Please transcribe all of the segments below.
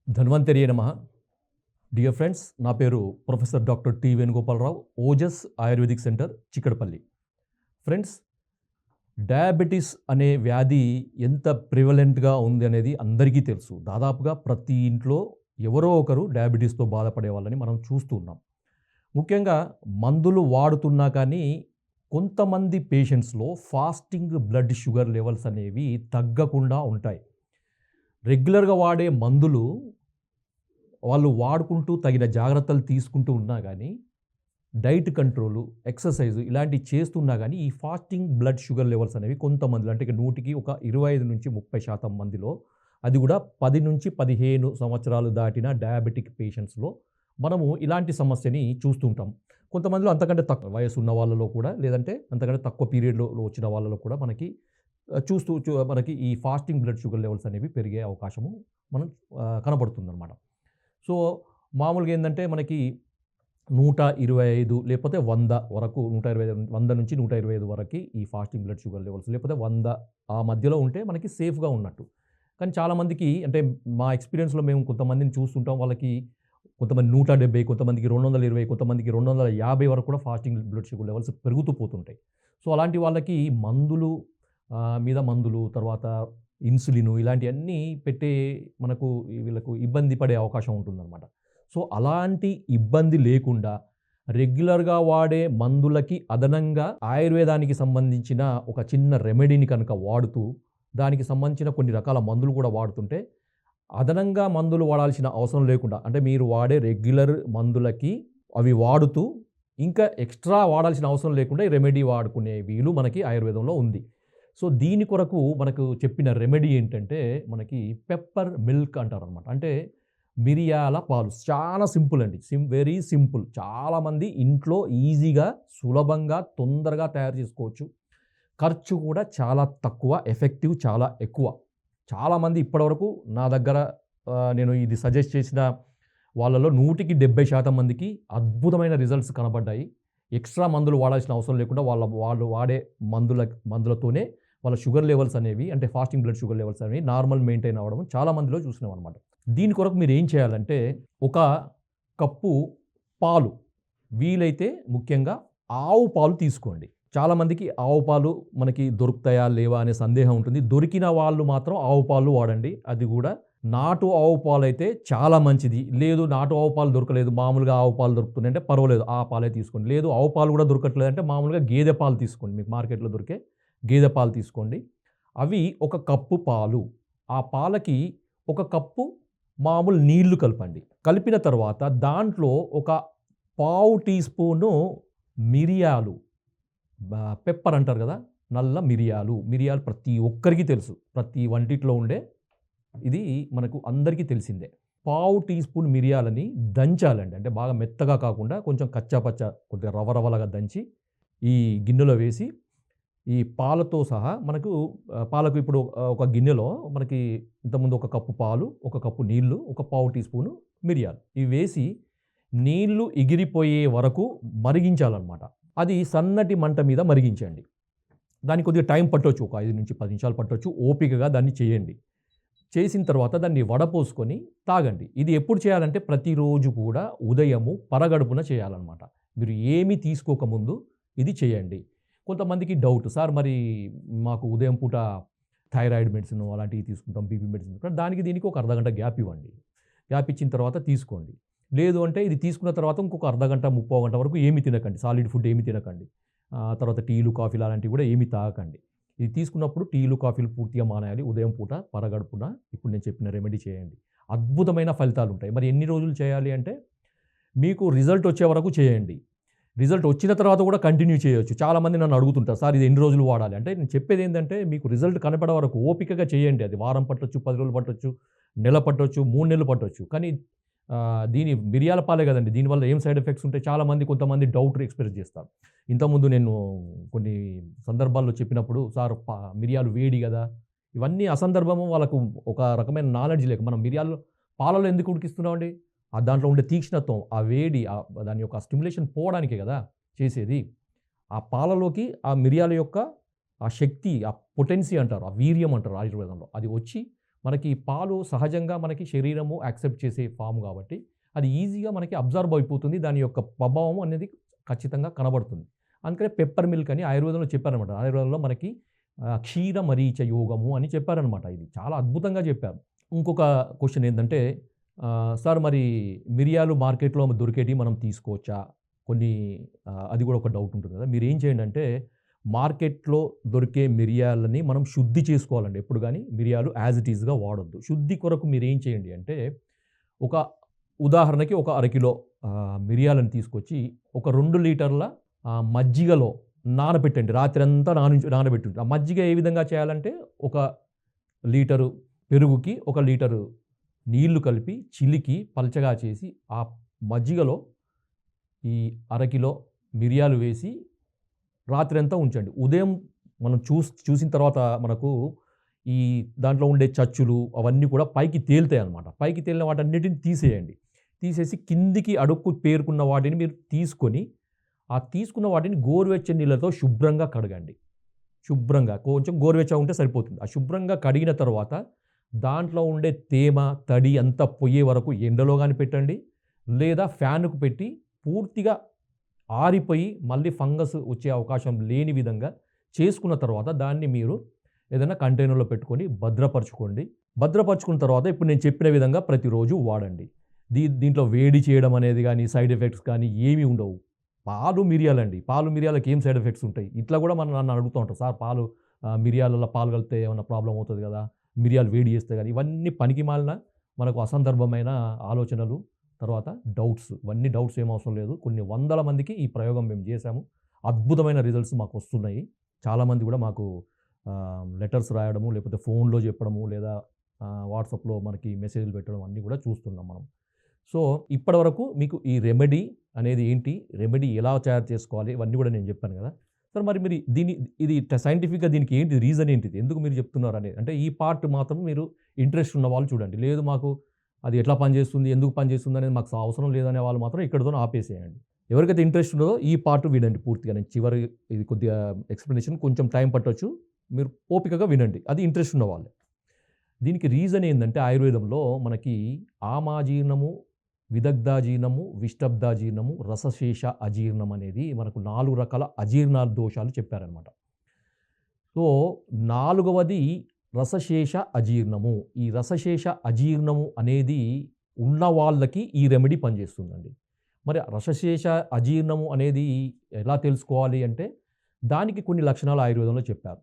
ధన్వంతరియే నమః. Dear friends, నా పేరు professor doctor T Venugopalarao, Ojas ayurvedic centre, Chikkadpally. Friends, diabetes అనే వ్యాధి ఎంత ప్రివలెంట్గా ఉంది అనేది అందరికీ తెలుసు. దాదాపుగా ప్రతి ఇంట్లో ఎవరో ఒకరు డయాబెటీస్తో బాధపడే వాళ్ళని మనం చూస్తూ ఉన్నాం. ముఖ్యంగా మందులు వాడుతున్నా కానీ కొంతమంది పేషెంట్స్లో ఫాస్టింగ్ బ్లడ్ షుగర్ లెవెల్స్ అనేవి తగ్గకుండా ఉంటాయి. రెగ్యులర్గా వాడే మందులు వాళ్ళు వాడుకుంటూ తగిన జాగ్రత్తలు తీసుకుంటూ ఉన్నా కానీ, డైట్ కంట్రోలు, ఎక్సర్సైజు ఇలాంటివి చేస్తున్నా కానీ ఈ ఫాస్టింగ్ బ్లడ్ షుగర్ లెవెల్స్ అనేవి కొంతమందిలో, అంటే ఇక 100కి ఒక 25-30% మందిలో, అది కూడా 10-15 సంవత్సరాలు దాటిన డయాబెటిక్ పేషెంట్స్లో మనము ఇలాంటి సమస్యని చూస్తుంటాం. కొంతమందిలో అంతకంటే తక్కువ వయసు ఉన్న వాళ్ళలో కూడా, లేదంటే అంతకంటే తక్కువ పీరియడ్‌లో వచ్చిన వాళ్ళలో కూడా మనకి మనకి ఈ ఫాస్టింగ్ బ్లడ్ షుగర్ లెవెల్స్ అనేవి పెరిగే అవకాశము మనం కనబడుతుందనమాట. సో, మామూలుగా ఏందంటే మనకి 125 లేకపోతే 100 వరకు, 125 100-125 వరకి ఈ ఫాస్టింగ్ బ్లడ్ షుగర్ లెవెల్స్, లేకపోతే 100 ఆ మధ్యలో ఉంటే మనకి సేఫ్‌గా ఉన్నట్టు. కానీ చాలామందికి, అంటే మా ఎక్స్‌పీరియన్స్‌లో మేము కొంతమందిని చూస్తుంటాం. వాళ్ళకి కొంతమంది 170, కొంతమందికి 220, కొంతమందికి 250 వరకు కూడా ఫాస్టింగ్ బ్లడ్ షుగర్ లెవెల్స్ పెరుగుతూ పోతుంటాయి. సో, అలాంటి వాళ్ళకి మందులు మీద మందులు, తర్వాత ఇన్సులిను ఇలాంటియన్నీ పెట్టే మనకు వీళ్ళకు ఇబ్బంది పడే అవకాశం ఉంటుందన్నమాట. సో, అలాంటి ఇబ్బంది లేకుండా రెగ్యులర్‌గా వాడే మందులకి అదనంగా ఆయుర్వేదానికి సంబంధించిన ఒక చిన్న రెమెడీని కనుక వాడుతూ, దానికి సంబంధించిన కొన్ని రకాల మందులు కూడా వాడుతుంటే, అదనంగా మందులు వాడాల్సిన అవసరం లేకుండా, అంటే మీరు వాడే రెగ్యులర్ మందులకి అవి వాడుతూ ఇంకా ఎక్స్‌ట్రా వాడాల్సిన అవసరం లేకుండా ఈ రెమెడీ వాడుకునే వీలు మనకి ఆయుర్వేదంలో ఉంది. సో, దీని కొరకు మనకు చెప్పిన రెమెడీ ఏంటంటే, మనకి పెప్పర్ మిల్క్ అంటారనమాట. అంటే మిరియాల పాలు. చాలా సింపుల్ అండి. Very simple. చాలామంది ఇంట్లో ఈజీగా, సులభంగా, తొందరగా తయారు చేసుకోవచ్చు. ఖర్చు కూడా చాలా తక్కువ, ఎఫెక్టివ్ చాలా ఎక్కువ. చాలామంది ఇప్పటివరకు నా దగ్గర నేను ఇది సజెస్ట్ చేసిన వాళ్ళలో 100కి 70% మందికి అద్భుతమైన రిజల్ట్స్ కనబడ్డాయి. ఎక్స్‌ట్రా మందులు వాడాల్సిన అవసరం లేకుండా వాళ్ళు వాడే మందులతోనే వాళ్ళ షుగర్ లెవెల్స్ అనేవి, అంటే ఫాస్టింగ్ బ్లడ్ షుగర్ లెవెల్స్ అనేవి నార్మల్ మెయింటైన్ అవ్వడం చాలా మందిలో చూసినామనమాట. దీని కొరకు మీరు ఏం చేయాలంటే, ఒక కప్పు పాలు, వీలైతే ముఖ్యంగా ఆవు పాలు తీసుకోండి. చాలామందికి ఆవు పాలు మనకి దొరుకుతాయా లేవా అనే సందేహం ఉంటుంది. దొరికిన వాళ్ళు మాత్రం ఆవు పాలు వాడండి. అది కూడా నాటు ఆవు పాలైతే చాలా మంచిది. లేదు, నాటు ఆవు పాలు దొరకలేదు, మామూలుగా ఆవు పాలు దొరుకుతున్నాయంటే పర్వాలేదు, ఆ పాలే తీసుకోండి. లేదు, ఆవు పాలు కూడా దొరకట్లేదంటే మామూలుగా గేదె పాలు తీసుకోండి. మీకు మార్కెట్‌లో దొరికే గేదె పాలు తీసుకోండి. అవి ఒక కప్పు పాలు. ఆ పాలకి ఒక కప్పు మామూలు నీళ్లు కలపండి. కలిపిన తర్వాత దాంట్లో ఒక పావు టీ స్పూను మిరియాలు, పెప్పర్ అంటారు కదా, నల్ల మిరియాలు. మిరియాలు ప్రతి ఒక్కరికి తెలుసు. ప్రతి వంటిట్లో ఉండే, ఇది మనకు అందరికీ తెలిసిందే. పావు టీ స్పూన్ మిరియాలని దంచాలండి. అంటే బాగా మెత్తగా కాకుండా కొంచెం కచ్చా పచ్చా, కొద్దిగా రవరవలాగా దంచి ఈ గిన్నెలో వేసి, ఈ పాలతో సహా మనకు పాలకు ఇప్పుడు ఒక గిన్నెలో మనకి ఇంతకుముందు ఒక కప్పు పాలు, ఒక కప్పు నీళ్లు, ఒక పావు టీ స్పూను మిరియాలు, ఇవి వేసి నీళ్లు ఎగిరిపోయే వరకు మరిగించాలన్నమాట. అది సన్నటి మంట మీద మరిగించండి. దానికి కొద్దిగా టైం పట్టొచ్చు, ఒక 5-10 నిమిషాలు పట్టొచ్చు. ఓపికగా దాన్ని చేయండి. చేసిన తర్వాత దాన్ని వడపోసుకొని తాగండి. ఇది ఎప్పుడు చేయాలంటే ప్రతిరోజు కూడా ఉదయము పరగడుపున చేయాలన్నమాట. మీరు ఏమీ తీసుకోకముందు ఇది చేయండి. కొంతమందికి డౌట్, సార్ మరి మాకు ఉదయం పూట థైరాయిడ్ మెడిసిన్ అలాంటివి తీసుకుంటాం, బీపీ మెడిసిన్, దానికి దీనికి ఒక అర్ధగంట గ్యాప్ ఇవ్వండి. గ్యాప్ ఇచ్చిన తర్వాత తీసుకోండి. లేదు అంటే ఇది తీసుకున్న తర్వాత ఇంకొక అర్ధగంట, ముప్పావు గంట వరకు ఏమి తినకండి, సాలిడ్ ఫుడ్ ఏమి తినకండి. తర్వాత టీలు, కాఫీలు అలాంటివి కూడా ఏమి తాగకండి. ఇది తీసుకున్నప్పుడు టీలు, కాఫీలు పూర్తిగా మానేయాలి. ఉదయం పూట పరగడుపున ఇప్పుడు నేను చెప్పిన రెమెడీ చేయండి. అద్భుతమైన ఫలితాలు ఉంటాయి. మరి ఎన్ని రోజులు చేయాలి అంటే, మీకు రిజల్ట్ వచ్చే వరకు చేయండి. రిజల్ట్ వచ్చిన తర్వాత కూడా కంటిన్యూ చేయొచ్చు. చాలామంది నన్ను అడుగుతుంటారు, సార్ ఇది ఎన్ని రోజులు వాడాలి అంటే, నేను చెప్పేది ఏంటంటే, మీకు రిజల్ట్ కనపడే వరకు ఓపికగా చేయండి. అది వారం పట్టొచ్చు, 10 రోజులు పట్టొచ్చు, నెల పట్టొచ్చు, 3 నెలలు పట్టొచ్చు. కానీ దీని మిరియాల పాలే కదండి, దీనివల్ల ఏం సైడ్ ఎఫెక్ట్స్ ఉంటాయి, కొంతమంది డౌట్ ఎక్స్‌ప్రెస్ చేస్తారు. ఇంతకుముందు నేను కొన్ని సందర్భాల్లో చెప్పినప్పుడు, సార్ మిరియాలు వేడి కదా, ఇవన్నీ అసందర్భము. వాళ్ళకు ఒక రకమైన నాలెడ్జ్ లేక, మనం మిరియాలు పాలలో ఎందుకు ఉడికిస్తున్నామండి? దాంట్లో ఉండే తీక్ష్ణత్వం, ఆ వేడి, దాని యొక్క స్టిమ్యులేషన్ పోవడానికే కదా చేసేది. ఆ పాలలోకి ఆ మిరియాల యొక్క ఆ శక్తి, ఆ పొటెన్సీ అంటారు, ఆ వీర్యం అంటారు ఆయుర్వేదంలో, అది వచ్చి మనకి పాలు సహజంగా మనకి శరీరము యాక్సెప్ట్ చేసే ఫామ్ కాబట్టి అది ఈజీగా మనకి అబ్జర్వ్ అయిపోతుంది. దాని యొక్క ప్రభావం అనేది ఖచ్చితంగా కనబడుతుంది. అందుకనే పెప్పర్ మిల్క్ అని ఆయుర్వేదంలో చెప్పారనమాట. ఆయుర్వేదంలో మనకి క్షీర మరీచ యోగము అని చెప్పారనమాట. ఇది చాలా అద్భుతంగా చెప్పారు. ఇంకొక క్వెషన్ ఏందంటే సార్ మరి మిరియాలు మార్కెట్‌లో దొరికేటివి మనం తీసుకోవచ్చా? కొన్ని అది కూడా ఒక డౌట్ ఉంటుంది కదా! మీరేం చేయండి అంటే మార్కెట్‌లో దొరికే మిరియాలని మనం శుద్ధి చేసుకోవాలండి. ఎప్పుడు గాని మిరియాలు యాజ్ ఇట్ ఈస్‌గా వాడొద్దు. శుద్ధి కొరకు మీరేం చేయండి అంటే ఒక ఉదాహరణకి ఒక అరకిలో మిరియాలను తీసుకొచ్చి ఒక 2 లీటర్ల మజ్జిగలో నానబెట్టండి. రాత్రంతా నానబెట్టుండి. ఆ మజ్జిగ ఏ విధంగా చేయాలంటే ఒక లీటరు పెరుగుకి ఒక లీటరు నీళ్లు కలిపి చిలికి పల్చగా చేసి ఆ మజ్జిగలో ఈ అరకిలో మిరియాలు వేసి రాత్రంతా ఉంచండి. ఉదయం మనం చూసిన తర్వాత మనకు ఈ దాంట్లో ఉండే చచ్చులు అవన్నీ కూడా పైకి తేలుతాయన్నమాట. పైకి తేలిన వాటన్నిటిని తీసేయండి. తీసేసి కిందికి అడుక్కు పేరుకున్న వాటిని మీరు తీసుకొని, ఆ తీసుకున్న వాటిని గోరువెచ్చని నీళ్ళతో శుభ్రంగా కడగండి. శుభ్రంగా కొంచెం గోరువెచ్చగా ఉంటే సరిపోతుంది. ఆ శుభ్రంగా కడిగిన తర్వాత దాంట్లో ఉండే తేమ, తడి అంతా పోయే వరకు ఎండలో గాని పెట్టండి. లేదా ఫ్యాన్‌కు పెట్టి పూర్తిగా ఆరిపోయి మళ్ళీ ఫంగస్ వచ్చే అవకాశం లేని విధంగా చేసుకున్న తర్వాత దాన్ని మీరు ఏదైనా కంటైనర్‌లో పెట్టుకొని భద్రపరచుకోండి. భద్రపరుచుకున్న తర్వాత ఇప్పుడు నేను చెప్పిన విధంగా ప్రతిరోజు వాడండి. దీంట్లో వేడి చేయడం అనేది గానీ, సైడ్ ఎఫెక్ట్స్ కానీ ఏమీ ఉండవు. పాలు మిరియాలండి. పాలు మిరియాలకి ఏం సైడ్ ఎఫెక్ట్స్ ఉంటాయి? ఇట్లా కూడా నన్ను అడుగుతూ ఉంటారు. సార్ మిరియాలలో పాలు కలిపితే ఏమన్నా ప్రాబ్లమ్ అవుతది గదా! మిరియాలు వేడి చేస్తే గాని ఇవన్నీ పనికిమాలిన మనకు అసందర్భమైన ఆలోచనలు. తర్వాత డౌట్స్. ఇవన్నీ డౌట్స్ ఏం అవసరం లేదు. కొన్ని వందల మందికి ఈ ప్రయోగం మేము చేశాము. అద్భుతమైన రిజల్ట్స్ మాకొస్తున్నాయి. చాలామంది కూడా మాకు లెటర్స్ రాయడము, లేకపోతే ఫోన్‌లో చెప్పడము, లేదా వాట్సాప్‌లో మనకి మెసేజ్‌లు పెట్టడం అన్నీ కూడా చూస్తున్నాం మనం. సో, ఇప్పటివరకు మీకు ఈ రెమెడీ అనేది ఏంటి? రెమెడీ ఎలా తయారు చేసుకోవాలి? ఇవన్నీ కూడా నేను చెప్పాను కదా! సార్ మరి మీరు ఇది సైంటిఫిక్‌గా దీనికి ఏంటి రీజన్ ఏంటిది? ఎందుకు మీరు చెప్తున్నారనేది. అంటే ఈ పార్ట్ మాత్రం మీరు ఇంట్రెస్ట్ ఉన్న వాళ్ళు చూడండి. లేదు మాకు అది ఎట్లా పనిచేస్తుంది? ఎందుకు పనిచేస్తుంది? అనేది మాకు అవసరం లేదనే వాళ్ళు మాత్రం ఇక్కడితోనే ఆపేసేయండి. ఎవరికైతే ఇంట్రెస్ట్ ఉన్నదో ఈ పార్ట్ వినండి పూర్తిగా. నేను చివరి ఇది కొద్దిగా ఎక్స్‌ప్లనేషన్ కొంచెం టైం పట్టొచ్చు. మీరు ఓపికగా వినండి. అది ఇంట్రెస్ట్ ఉన్నవాళ్ళు. దీనికి రీజన్ ఏందంటే ఆయుర్వేదంలో మనకి ఆమాజీర్ణము, విదగ్ధాజీర్ణము, విష్టబ్దాజీర్ణము, రసశేష అజీర్ణం అనేది మనకు 4 రకాల అజీర్ణ దోషాలు చెప్పారనమాట. సో, నాలుగవది రసశేష అజీర్ణము. ఈ రసశేష అజీర్ణము అనేది ఉన్న వాళ్ళకి ఈ రెమెడీ పనిచేస్తుందండి. మరి రసశేష అజీర్ణము అనేది ఎలా తెలుసుకోవాలి అంటే దానికి కొన్ని లక్షణాలు ఆయుర్వేదంలో చెప్పారు.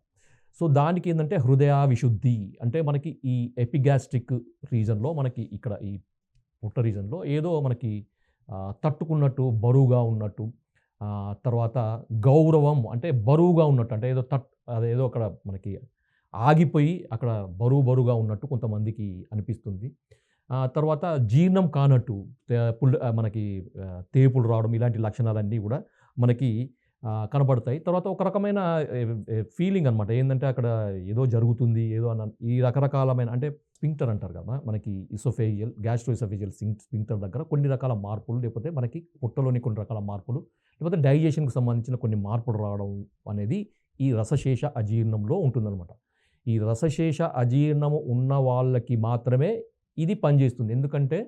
సో, దానికేందంటే హృదయ విశుద్ధి అంటే మనకి ఈ ఎపిగాస్ట్రిక్ రీజన్‌లో మనకి ఇక్కడ ఈ పొట్ట రీజన్‌లో ఏదో మనకి తట్టుకున్నట్టు, బరువుగా ఉన్నట్టు, తర్వాత గౌరవం అంటే బరువుగా ఉన్నట్టు అంటే అదేదో అక్కడ మనకి ఆగిపోయి అక్కడ బరువుగా ఉన్నట్టు కొంతమందికి అనిపిస్తుంది. తర్వాత జీర్ణం కానట్టు మనకి తేపులు రావడం ఇలాంటి లక్షణాలన్నీ గూడా మనకి కనబడతాయి. తర్వాత ఒక రకమైన ఫీలింగ్ అనమాట. ఏందంటే అక్కడ ఏదో జరుగుతుంది. ఏదో ఈ రకరకాలమైన అంటే స్ఫింక్టర్ అంటారు కదా! మనకి ఇసోఫేజియల్, గ్యాస్ట్రో ఇసోఫేజియల్ స్ఫింక్టర్ దగ్గర కొన్ని రకాల మార్పులు, లేకపోతే మనకి పొట్టలోని కొన్ని రకాల మార్పులు, లేకపోతే డైజెషన్‌కి సంబంధించిన కొన్ని మార్పులు రావడం అనేది ఈ రసశేష అజీర్ణంలో ఉంటుందనమాట. ఈ రసశేష అజీర్ణము ఉన్న వాళ్ళకి మాత్రమే ఇది పనిచేస్తుంది. ఎందుకంటే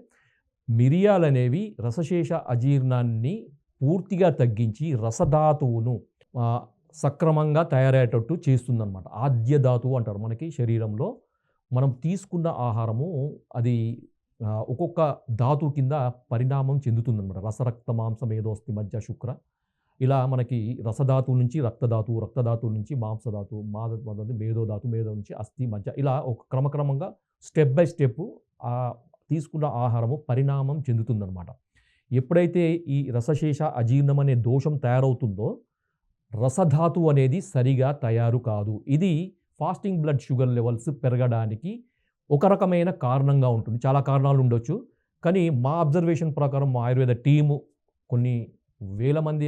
మిరియాలనేవి రసశేష అజీర్ణాన్ని పూర్తిగా తగ్గించి రసధాతువును సక్రమంగా తయారయ్యేటట్టు చేస్తుందనమాట. ఆద్య ధాతువు అంటారు. మనకి శరీరంలో మనం తీసుకున్న ఆహారము అది ఒక్కొక్క ధాతువు కింద పరిణామం చెందుతుందనమాట. రసరక్త మాంస మేధోస్తి మధ్య శుక్ర ఇలా మనకి రసధాతువు నుంచి రక్తధాతువు, రక్తధాతువు నుంచి మాంసధాతువు, మేధోధాతువు, మేధో నుంచి అస్థి మధ్య ఇలా ఒక క్రమక్రమంగా స్టెప్ బై స్టెప్ తీసుకున్న ఆహారము పరిణామం చెందుతుందనమాట. ఎప్పుడైతే ఈ రసశేష అజీర్ణం అనే దోషం తయారవుతుందో రసధాతువు అనేది సరిగా తయారు కాదు. ఇది ఫాస్టింగ్ బ్లడ్ షుగర్ లెవెల్స్ పెరగడానికి ఒక రకమైన కారణంగా ఉంటుంది. చాలా కారణాలు ఉండొచ్చు. కానీ మా అబ్జర్వేషన్ ప్రకారం మా ఆయుర్వేద టీము కొన్ని వేల మంది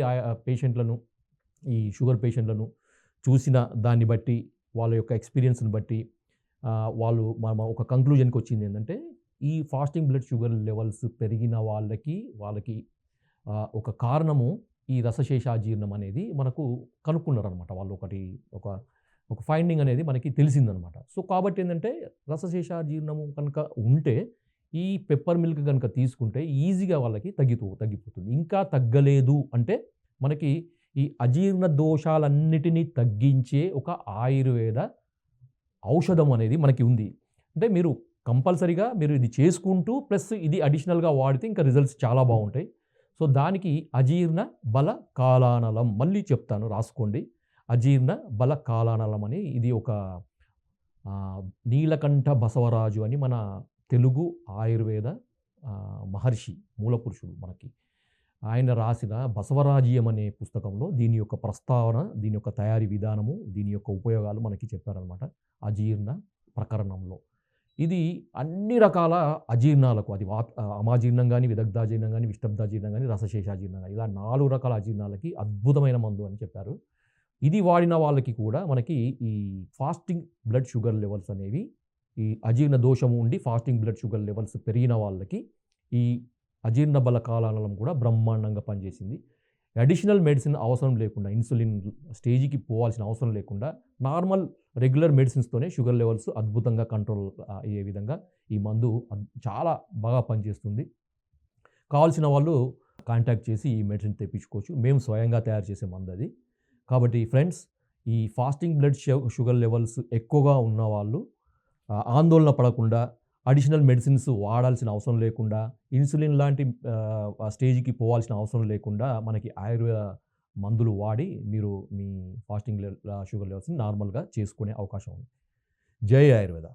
పేషెంట్లను, ఈ షుగర్ పేషెంట్లను చూసిన దాన్ని బట్టి, వాళ్ళ యొక్క ఎక్స్‌పీరియన్స్‌ని బట్టి వాళ్ళు ఒక కంక్లూజన్‌కి వచ్చింది ఏందంటే ఈ ఫాస్టింగ్ బ్లడ్ షుగర్ లెవెల్స్ పెరిగిన వాళ్ళకి ఒక కారణము ఈ రసశేషాజీర్ణం అనేది మనకు కనుక్కున్నారనమాట. వాళ్ళు ఒక ఒక ఫైండింగ్ అనేది మనకి తెలిసిందనమాట. సో, కాబట్టి ఏందంటే రసశేషాజీర్ణము కనుక ఉంటే ఈ పెప్పర్ మిల్క్ గనుక తీసుకుంటే ఈజీగా వాళ్ళకి తగ్గిపోతుంది. ఇంకా తగ్గలేదు అంటే మనకి ఈ అజీర్ణ దోషాలన్నిటిని తగ్గించే ఒక ఆయుర్వేద ఔషధం అనేది మనకి ఉంది. అంటే మీరు కంపల్సరీగా మీరు ఇది చేసుకుంటూ ప్లస్ ఇది అడిషనల్‌గా వాడితే ఇంకా రిజల్ట్స్ చాలా బావుంటాయి. సో, దానికి అజీర్ణ బల కాలానలం మళ్ళీ చెప్తాను రాసుకోండి. అజీర్ణ బల కాలానలం అని ఇది ఒక నీలకంఠ బసవరాజు అని మన తెలుగు ఆయుర్వేద మహర్షి మూలపురుషుడు మనకి. ఆయన రాసిన బసవరాజీయం అనే పుస్తకంలో దీని యొక్క ప్రస్తావన, దీని యొక్క తయారీ విధానము, దీని యొక్క ఉపయోగాలు మనకి చెప్పారనమాట. అజీర్ణ ప్రకరణంలో. ఇది అన్ని రకాల అజీర్ణాలకు అది అమాజీర్ణం గాని, విదగ్ధాజీర్ణం గాని, విష్టబ్దాజీర్ణం గాని, రసశేషాజీర్ణం గాని ఇలా 4 రకాల అజీర్ణాలకి అద్భుతమైన మందు అని చెప్పారు. ఇది వాడిన వాళ్ళకి కూడా మనకి ఈ ఫాస్టింగ్ బ్లడ్ షుగర్ లెవెల్స్ అనేవి ఈ అజీర్ణ దోషము ఉండి ఫాస్టింగ్ బ్లడ్ షుగర్ లెవెల్స్ పెరిగిన వాళ్ళకి ఈ అజీర్ణ బల కాలానలం కూడా బ్రహ్మాండంగా పనిచేసింది. అడిషనల్ మెడిసిన్ అవసరం లేకుండా ఇన్సులిన్ స్టేజ్‌కి పోవాల్సిన అవసరం లేకుండా నార్మల్ రెగ్యులర్ మెడిసిన్స్‌తోనే షుగర్ లెవెల్స్ అద్భుతంగా కంట్రోల్ అయ్యే విధంగా ఈ మందు చాలా బాగా పనిచేస్తుంది. కావాల్సిన వాళ్ళు కాంటాక్ట్ చేసి ఈ మెడిసిన్ తెప్పించుకోవచ్చు. మేము స్వయంగా తయారు చేసే మందది. కాబట్టి ఫ్రెండ్స్ ఈ ఫాస్టింగ్ బ్లడ్ షుగర్ లెవెల్స్ ఎక్కువగా ఉన్నవాళ్ళు ఆందోళన పడకుండా అడిషనల్ మెడిసిన్స్ వాడాల్సిన అవసరం లేకుండా ఇన్సులిన్ లాంటి స్టేజ్‌కి పోవాల్సిన అవసరం లేకుండా మనకి ఆయుర్వేద మందులు వాడి మీరు మీ ఫాస్టింగ్ షుగర్ లెవెల్స్‌ని నార్మల్‌గా చేసుకునే అవకాశం ఉంది. జై ఆయుర్వేద.